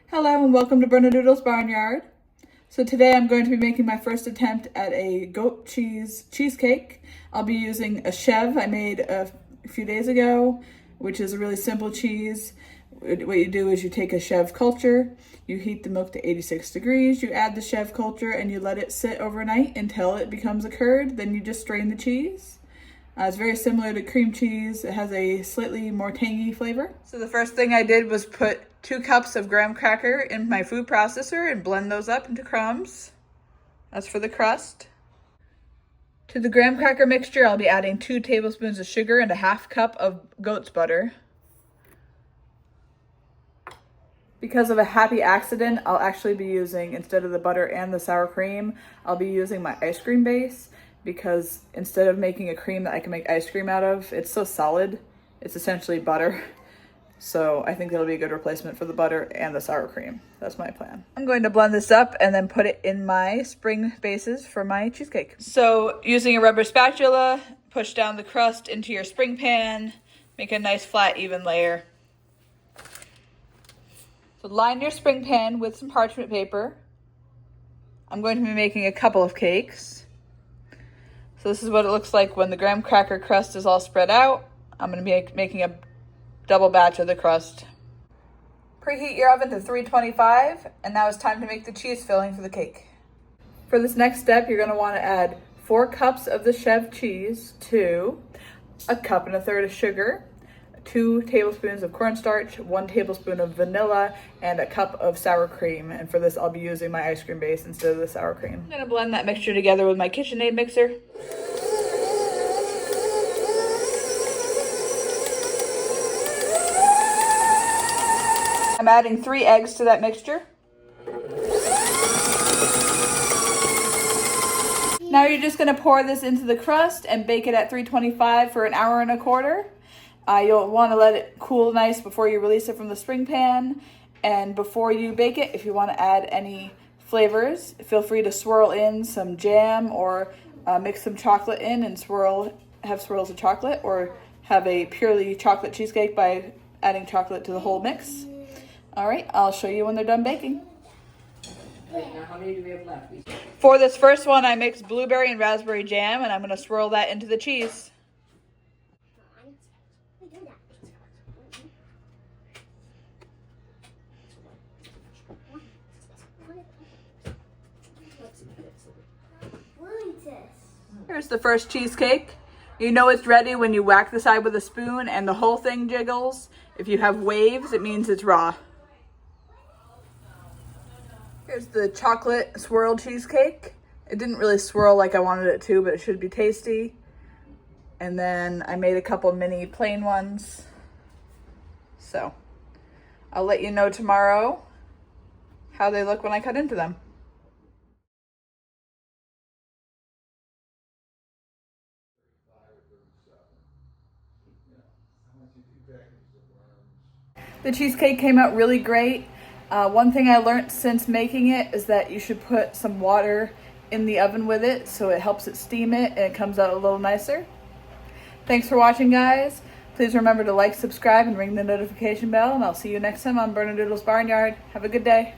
Hello and welcome to Bernadoodle's Barnyard. So today I'm going to be making my first attempt at a goat cheese cheesecake. I'll be using a chev I made a few days ago, which is a really simple cheese. What you do is you take a chev culture, you heat the milk to 86 degrees, you add the chev culture and you let it sit overnight until it becomes a curd, then you just strain the cheese. It's very similar to cream cheese. It has a slightly more tangy flavor. So the first thing I did was put 2 cups of graham cracker in my food processor and blend those up into crumbs. That's for the crust. To the graham cracker mixture, I'll be adding 2 tablespoons of sugar and a half cup of goat's butter. Because of a happy accident, I'll actually be using, instead of the butter and the sour cream, I'll be using my ice cream base, because instead of making a cream that I can make ice cream out of, it's so solid, it's essentially butter. So I think that'll be a good replacement for the butter and the sour cream. That's my plan. I'm going to blend this up and then put it in my spring bases for my cheesecake. So using a rubber spatula, push down the crust into your spring pan, make a nice flat even layer. So line your spring pan with some parchment paper. I'm going to be making a couple of cakes. So this is what it looks like when the graham cracker crust is all spread out. I'm going to be making a double batch of the crust. Preheat your oven to 325, and now it's time to make the cheese filling for the cake. For this next step, you're going to want to add 4 cups of the chev cheese to a cup and a third of sugar, 2 tablespoons of cornstarch, 1 tablespoon of vanilla, and a cup of sour cream. And for this, I'll be using my ice cream base instead of the sour cream. I'm going to blend that mixture together with my KitchenAid mixer. I'm adding 3 eggs to that mixture. Now you're just going to pour this into the crust and bake it at 325 for an hour and a quarter. You'll want to let it cool nice before you release it from the spring pan. And before you bake it, if you want to add any flavors, feel free to swirl in some jam or mix some chocolate in and have swirls of chocolate, or have a purely chocolate cheesecake by adding chocolate to the whole mix. All right, I'll show you when they're done baking. Right, now how many do we have left? For this first one, I mixed blueberry and raspberry jam, and I'm going to swirl that into the cheese. Here's the first cheesecake. You know it's ready when you whack the side with a spoon and the whole thing jiggles. If you have waves, it means it's raw. Here's the chocolate swirl cheesecake. It didn't really swirl like I wanted it to, but it should be tasty. And then I made a couple mini plain ones. So I'll let you know tomorrow how they look when I cut into them. The cheesecake came out really great. One thing I learned since making it is that you should put some water in the oven with it so it helps it steam it and it comes out a little nicer. Thanks for watching, guys. Please remember to like, subscribe, and ring the notification bell, and I'll see you next time on Bernadoodle's Barnyard. Have a good day.